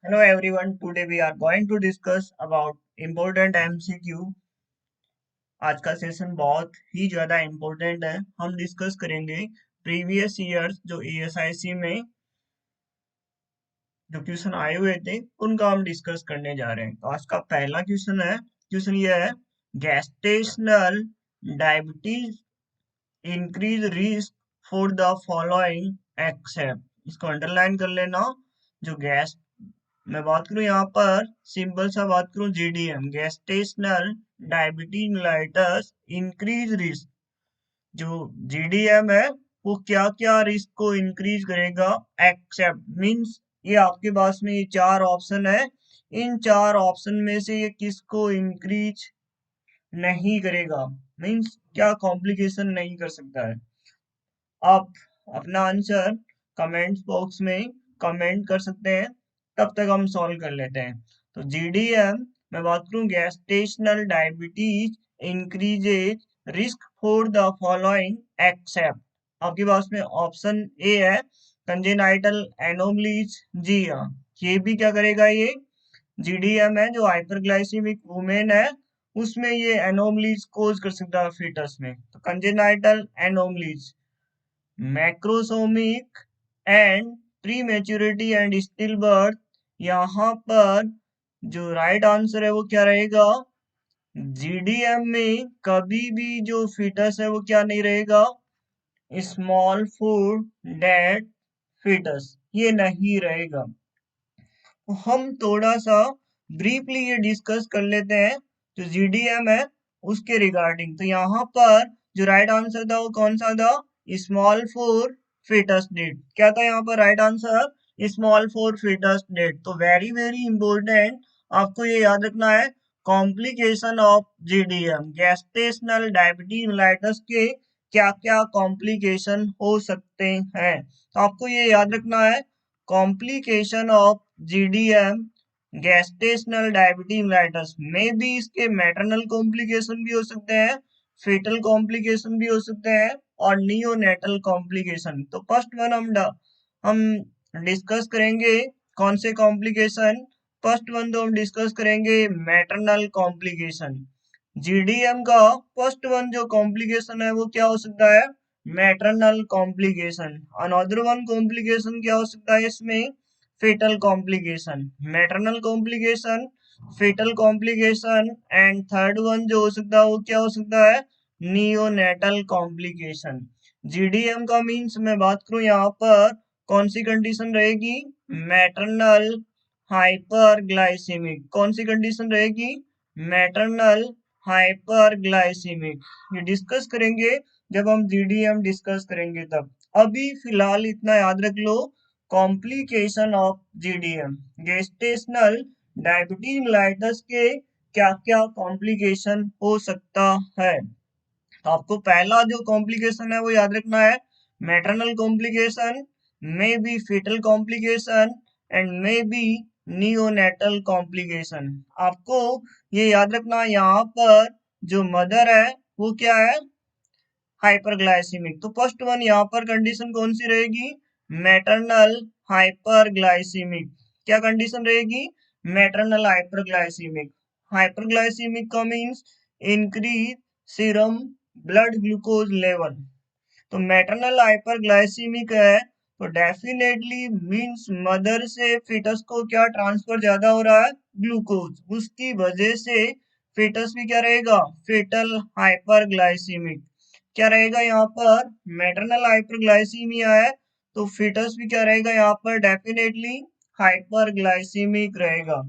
Hello everyone. Today we are going to discuss about important MCQ. आज का session बहुत ही ज्यादा इम्पोर्टेंट है. हम डिस्कस करेंगे प्रीवियस ईयर्स जो ESIC में जो क्वेश्चन आए हुए थे उनका हम डिस्कस करने जा रहे हैं. तो आज का पहला क्वेश्चन ये है gestational diabetes increase risk for the following except. इसको अंडरलाइन कर लेना. जो गैस मैं बात करूं यहाँ पर सिंपल सा बात करूं GDM gestational diabetes mellitus increase risk. जो GDM है वो क्या क्या रिस्क को इंक्रीज करेगा एक्सेप्ट मींस ये आपके पास में ये चार ऑप्शन है. इन चार ऑप्शन में से ये किसको इंक्रीज नहीं करेगा मींस क्या कॉम्प्लिकेशन नहीं कर सकता है. आप अपना आंसर कमेंट बॉक्स में कमेंट कर सकते हैं. तब तक हम सॉल्व कर लेते हैं. तो GDM मैं बात करूं gestational diabetes increases risk for the following except. आपके पास में ऑप्शन ए है कंजेनाइटल एनोमलीज. जी हाँ, ये भी क्या करेगा. ये GDM है जो हाइपरग्लाइसीमिक वुमेन है उसमें ये एनोमलीज कोज कर सकता है फीटस में. तो congenital anomalies macrosomic and prematurity and stillbirth. यहाँ पर जो राइट आंसर है वो क्या रहेगा. GDM में कभी भी जो फीटस है वो क्या नहीं रहेगा स्मॉल फूड डेड फीटस, ये नहीं रहेगा. तो हम थोड़ा सा ब्रीफली ये डिस्कस कर लेते हैं जो GDM है उसके रिगार्डिंग. तो यहाँ पर जो राइट आंसर था वो कौन सा था स्मॉल फोर फीटस डेट. क्या था यहाँ पर right answer small for fetus date. तो वेरी वेरी इंपॉर्टेंट आपको ये याद रखना है complication of GDM gestational diabetes mellitus के क्या क्या कॉम्प्लिकेशन हो सकते हैं. तो आपको ये याद रखना है complication of GDM gestational diabetes mellitus में भी इसके मैटरनल कॉम्प्लिकेशन भी हो सकते हैं, फेटल कॉम्प्लिकेशन भी हो सकते हैं और नियोनेटल कॉम्प्लिकेशन. तो फर्स्ट वन हम डिस्कस करेंगे कौन से कॉम्प्लिकेशन. फर्स्ट वन तो हम डिस्कस करेंगे मैटरनल कॉम्प्लिकेशन. GDM का फर्स्ट वन जो कॉम्प्लिकेशन है वो क्या हो सकता है maternal complication. Another one complication क्या हो सकता है इसमें fetal complication. Maternal complication, fetal complication and third one जो हो सकता है वो क्या हो सकता है नियोनेटल कॉम्प्लिकेशन. GDM का मीन्स मैं बात करूं यहाँ पर कौन सी कंडीशन रहेगी मैटरनल हाइपरग्लाइसेमिक. कौन सी कंडीशन रहेगी मैटरनल हाइपरग्लाइसेमिक. ये डिस्कस करेंगे जब हम GDM डिस्कस करेंगे तब. अभी फिलहाल इतना याद रख लो complication of GDM gestational diabetes mellitus के क्या क्या कॉम्प्लिकेशन हो सकता है. तो आपको पहला जो कॉम्प्लिकेशन है वो याद रखना है maternal complication maybe fetal complication and maybe neonatal complication. आपको ये याद रखना यहाँ पर जो मदर है वो क्या है हाइपरग्लाइसीमिक. तो फर्स्ट वन यहाँ पर कंडीशन कौन सी रहेगी मैटरनल हाइपरग्लाइसीमिक. क्या कंडीशन रहेगी मैटरनल हाइपरग्लाइसीमिक. हाइपरग्लाइसीमिक का means increase serum blood glucose level. तो मैटरनल हाइपरग्लाइसीमिक है तो डेफिनेटली मींस मदर से फीटस को क्या ट्रांसफर ज्यादा हो रहा है ग्लूकोज. उसकी वजह से फीटस भी क्या रहेगा फेटल हाइपरग्लाइसीमिक. क्या रहेगा यहाँ पर मैटरनल हाइपरग्लाइसीमिया है तो फीटस भी क्या रहेगा यहाँ पर डेफिनेटली हाइपरग्लाइसीमिक रहेगा.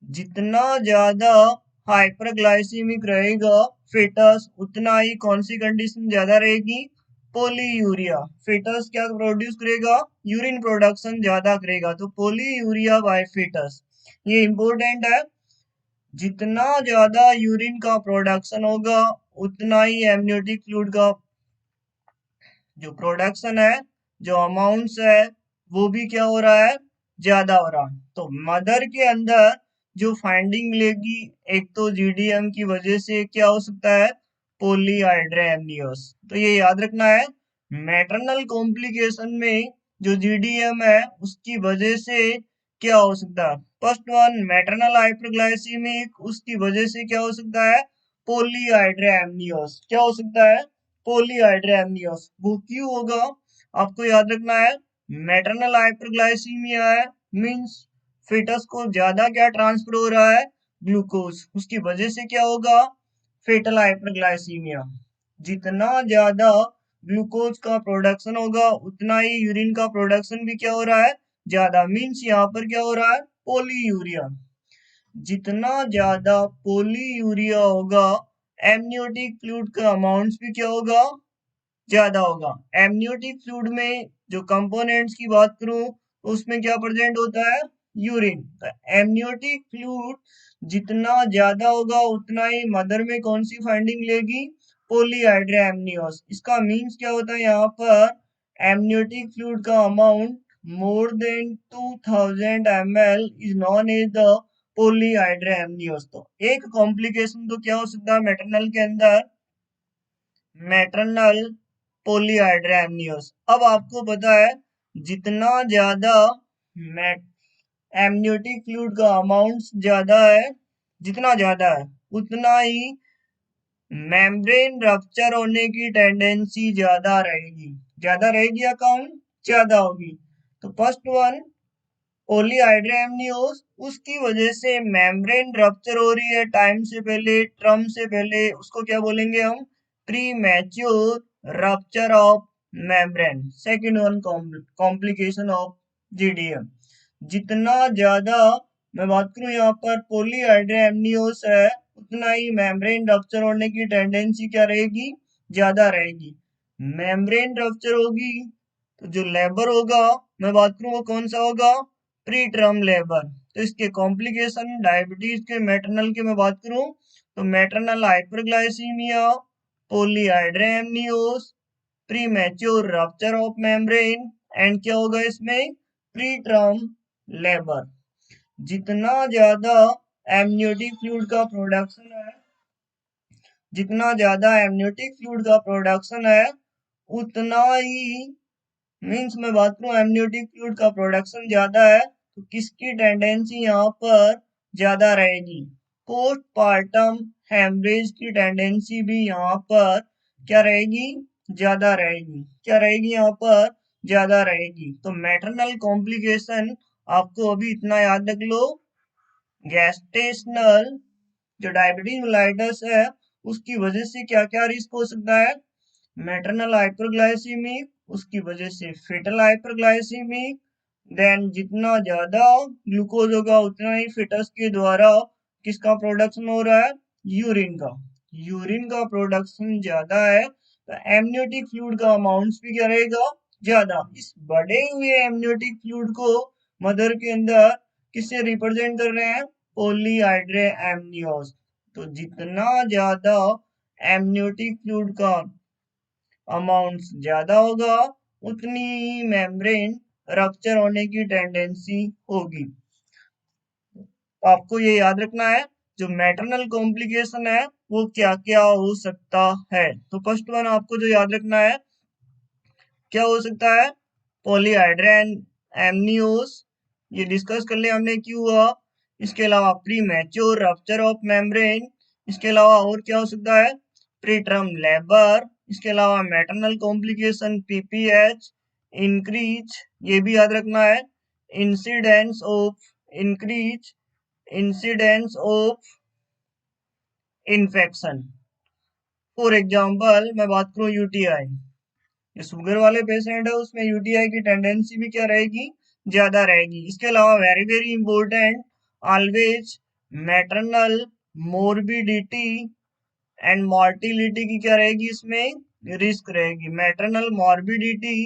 जितना ज्यादा हाइपरग्लाइसीमिक रहेगा फेटस उतना ही कौन सी कंडीशन ज्यादा रहेगी पोलीयूरिया. फेटस क्या प्रोड्यूस करेगा यूरिन प्रोडक्शन ज्यादा करेगा तो पोलीयूरिया बाय फेटस. ये इंपॉर्टेंट है. जितना ज्यादा यूरिन का प्रोडक्शन होगा उतना ही एमनियोटिक फ्लूइड का जो प्रोडक्शन है जो अमाउंट्स है वो भी क्या हो रहा है ज्यादा हो रहा है. तो मदर के अंदर जो फाइंडिंग मिलेगी एक तो GDM की वजह से क्या हो सकता है पोलीहाइड्रेमनियस. तो ये याद रखना है मैटरनल कॉम्प्लिकेशन में जो GDM है उसकी वजह से क्या हो सकता है? फर्स्ट वन मैटरनल हाइपरग्लाइसीमिक, उसकी वजह से क्या हो सकता है? पॉलीहाइड्रोएमनियोस। क्या हो सकता है? पॉलीहाइड्रोएमनियोस। वो क्यों होगा? आपको याद रखना है, मैटरनल हाइपरग्लाइसीमिया है मींस फेटस को ज्यादा क्या ट्रांसफर हो रहा है? ग्लूकोज। उसकी वजह से क्या होगा? Fetal hyperglycaemia. जितना ज्यादा ग्लूकोज का प्रोडक्शन होगा उतना ही यूरिन का प्रोडक्शन भी क्या हो रहा है? ज्यादा। मींस यहाँ पर क्या हो रहा है? पोलीयूरिया। जितना ज्यादा पोलीयूरिया होगा, एमनियोटिक फ्लूइड का अमाउंट भी क्या होगा? ज्यादा होगा। एमनियोटिक फ्लूइड में जो कंपोनेंट्स की बात करूं तो उसमें क्या प्रेजेंट होता है? यूरिन। तो एमनियोटिक फ्लूइड जितना ज्यादा होगा उतना ही मदर में कौन सी फाइंडिंग लेगी? पॉलीहाइड्रोएमनियोस। इसका मीन्स क्या होता है यहाँ पर? एमनियोटिक फ्लूइड का amount more than 2000 ml is known as the polyhydramnios. तो एक कॉम्प्लिकेशन तो क्या हो सकता है मैटरनल के अंदर? Maternal polyhydramnios. अब आपको पता है जितना ज्यादा एमनियोटिक फ्लूइड का अमाउंट ज्यादा है, जितना ज्यादा है उतना ही मेम्ब्रेन रप्चर होने की टेंडेंसी ज्यादा रहेगी। ज्यादा रहेगी या कम? ज्यादा होगी। तो फर्स्ट वन पॉलीहाइड्रोएमनियोस, उसकी वजह से मेम्ब्रेन रप्चर हो रही है टाइम से पहले, टर्म से पहले, उसको क्या बोलेंगे हम? Pre mature rupture of membrane. Second one complication of GDM. जितना ज्यादा मैं बात करूं यहाँ पर पॉलीहाइड्रोएमनियोस है उतना ही मेम्ब्रेन रप्चर होने की टेंडेंसी क्या रहेगी? ज्यादा रहेगी। मेम्ब्रेन रप्चर होगी तो जो लेबर होगा, मैं बात करूं वो कौन सा होगा? Pre term labour. तो इसके कॉम्प्लिकेशन डायबिटीज के, मैटरनल के मैं बात करूं तो maternal hyperglycaemia, polyhydramnios, pre mature rupture of membrane and क्या होगा इसमें? Pre term labour. जितना ज्यादा एमनियोटिक फ्लूइड का प्रोडक्शन है, जितना ज्यादा एमनियोटिक फ्लूइड का प्रोडक्शन है उतना ही, मीन्स मैं बात करूं एमनियोटिक फ्लूइड का प्रोडक्शन ज्यादा है तो किसकी टेंडेंसी यहाँ पर ज्यादा रहेगी? पोस्टपार्टम हेमरेज की टेंडेंसी भी यहाँ पर क्या रहेगी? ज्यादा रहेगी। क्या रहेगी यहाँ पर? ज्यादा रहेगी। तो मैटरनल कॉम्प्लिकेशन आपको अभी इतना याद रख लो, गैस्ट्रेशनल जो डायबिटीज मेलाइटस है उसकी वजह से क्या क्या रिस्क हो सकता है? मैटरनल हाइपरग्लाइसीमिक, उसकी वजह से फेटल हाइपरग्लाइसीमिक। देन जितना ज्यादा ग्लूकोज होगा उतना ही फेटस के द्वारा किसका प्रोडक्शन हो रहा है? यूरिन का। यूरिन का प्रोडक्शन ज्यादा है तो एमनियोटिक फ्लूइड का अमाउंट भी क्या रहेगा? ज्यादा। इस बढ़े हुए एमनियोटिक फ्लूइड को मदर के अंदर किससे रिप्रेजेंट कर रहे हैं? पॉलीहाइड्रोएमनियोस। तो जितना ज्यादा एमनियोटिक फ्लूइड का अमाउंट ज्यादा होगा उतनी ही मेम्ब्रेन रप्चर होने की टेंडेंसी होगी। तो आपको ये याद रखना है जो मैटरनल कॉम्प्लिकेशन है वो क्या क्या हो सकता है। तो फर्स्ट वन आपको जो याद रखना है, क्या हो सकता है? पॉलीहाइड्रोन एमनियोस, ये डिस्कस कर लिया हमने क्यों हुआ। इसके अलावा pre mature rupture of membrane. इसके अलावा और क्या हो सकता है? Pre term labour. इसके अलावा मैटरनल कॉम्प्लिकेशन पीपीएच इंक्रीज, ये भी याद रखना है। Incidence of increase, incidence of infection. For example मैं बात करूं यूटीआई, जो शुगर वाले पेशेंट है उसमें यूटीआई की टेंडेंसी भी क्या रहेगी? ज्यादा रहेगी। इसके अलावा very very important, always maternal morbidity and mortality की क्या रहेगी इसमें? रिस्क रहेगी। मैटरनल मॉर्बिडिटी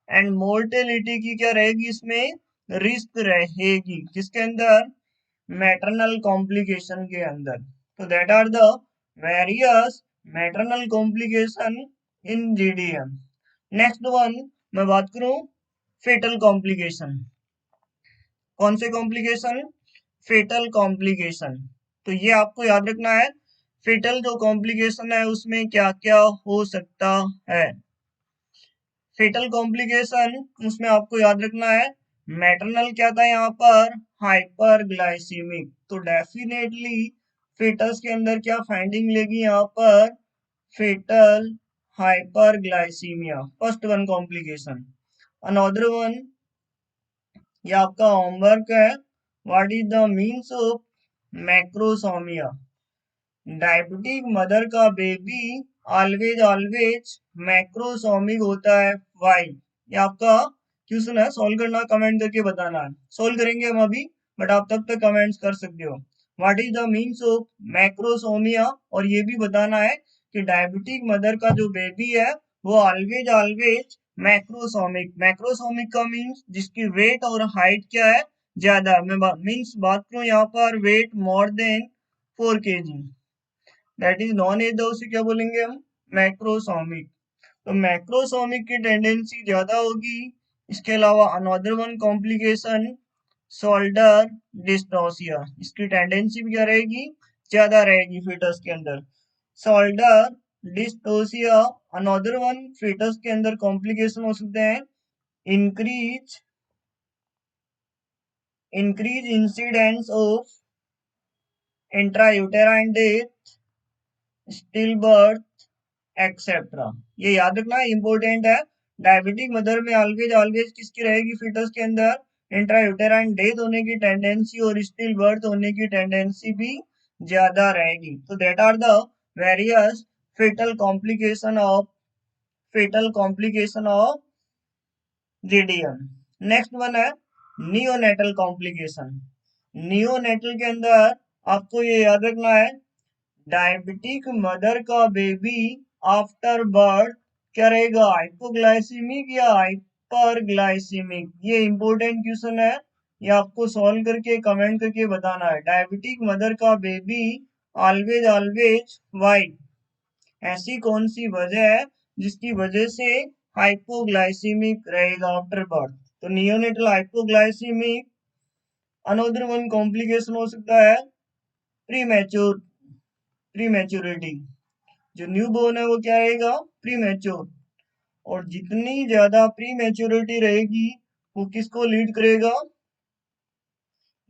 एंड मोर्टेलिटी की क्या रहेगी इसमें? रिस्क रहेगी। किसके अंदर? मैटरनल कॉम्प्लिकेशन के अंदर। तो that are the various maternal complication in GDM. Next one मैं बात करूं फेटल कॉम्प्लिकेशन। कौन से कॉम्प्लिकेशन? Fetal complication. तो ये आपको याद रखना है फेटल जो कॉम्प्लिकेशन है उसमें क्या क्या हो सकता है। फेटल कॉम्प्लिकेशन उसमें आपको याद रखना है मैटरनल क्या था यहाँ पर, हाइपरग्लाइसीमिक। तो डेफिनेटली फेटस के अंदर क्या फाइंडिंग लेगी यहाँ पर, fetal hyperglycaemia, first one complication. Another one, ये आपका होमवर्क है, what is the means of macrosomia. Diabetic mother का बेबी ऑलवेज ऑलवेज मैक्रोसोमिक होता है, वाई। ये आपका क्वेश्चन है, सॉल्व करना, कमेंट करके बताना है। सॉल्व करेंगे हम अभी, बट आप तब तक कमेंट्स कर सकते हो। What is the means of macrosomia, और ये भी बताना है कि डायबिटिक मदर का जो बेबी है वो ऑलवेज ऑलवेज मैक्रोसोमिक। मैक्रोसोमिक का मीन्स जिसकी वेट और हाइट क्या है, ज्यादा है। मैं मीन्स बात करूं यहाँ पर weight more than 4 kg, that is known एज, उसे क्या बोलेंगे हम, मैक्रोसोमिक। तो मैक्रोसोमिक की टेंडेंसी ज्यादा होगी। इसके अलावा another one complication, shoulder dystocia, इसकी टेंडेंसी भी क्या रहेगी, ज्यादा रहेगी फीटस के अंदर। Shoulder dystocia, another one fetus के अंदर कॉम्प्लिकेशन हो सकते हैं, increase increase incidence of intrauterine death, stillbirth, etcetera. ये याद रखना इंपॉर्टेंट है। डायबिटिक मदर में ऑलवेज ऑलवेज किसकी रहेगी फीटस के अंदर, इंट्रायूटेराइन डेथ होने की टेंडेंसी और स्टिल बर्थ होने की टेंडेंसी भी ज्यादा रहेगी। तो that are the various fetal complication of GDM. Next one है नियोनेटल कॉम्प्लिकेशन। नियोनेटल के अंदर आपको ये याद रखना है, डायबिटिक मदर का बेबी आफ्टर बर्थ क्या रहेगा, हाइपोग्लाइसीमिक या हाइपरग्लाइसीमिक। ये इंपॉर्टेंट क्वेश्चन है, ये आपको सॉल्व करके कमेंट करके बताना है। डायबिटिक मदर का बेबी ऑलवेज ऑलवेज वाई, ऐसी कौन सी वजह है जिसकी वजह से हाइपोग्लाइसीमिक रहेगा आफ्टर बर्थ। तो neonatal hypoglycaemic. Another one complication हो सकता है प्रीमेच्योरिटी, जो न्यू बोर्न है वो क्या रहेगा, प्रीमेच्योर। और जितनी ज्यादा प्रीमेच्योरिटी रहेगी वो किसको लीड करेगा,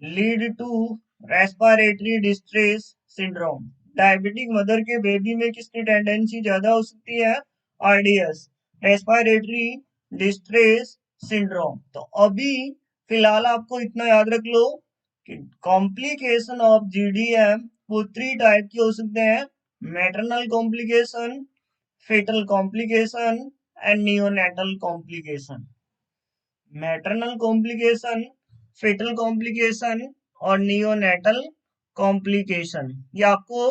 lead to respiratory distress syndrome. Diabetic mother के बेबी में किसकी टेंडेंसी ज्यादा हो सकती है, आरडीएस, रेस्पिरेटरी डिस्ट्रेस सिंड्रोम। तो अभी फिलहाल आपको इतना याद रख लो कि कॉम्प्लिकेशन ऑफ जीडीएम वो 3 टाइप के हो सकते हैं, maternal complication, fetal complication and neonatal complication. Maternal complication, fetal complication और नियोनेटल कॉम्प्लिकेशन, ये आपको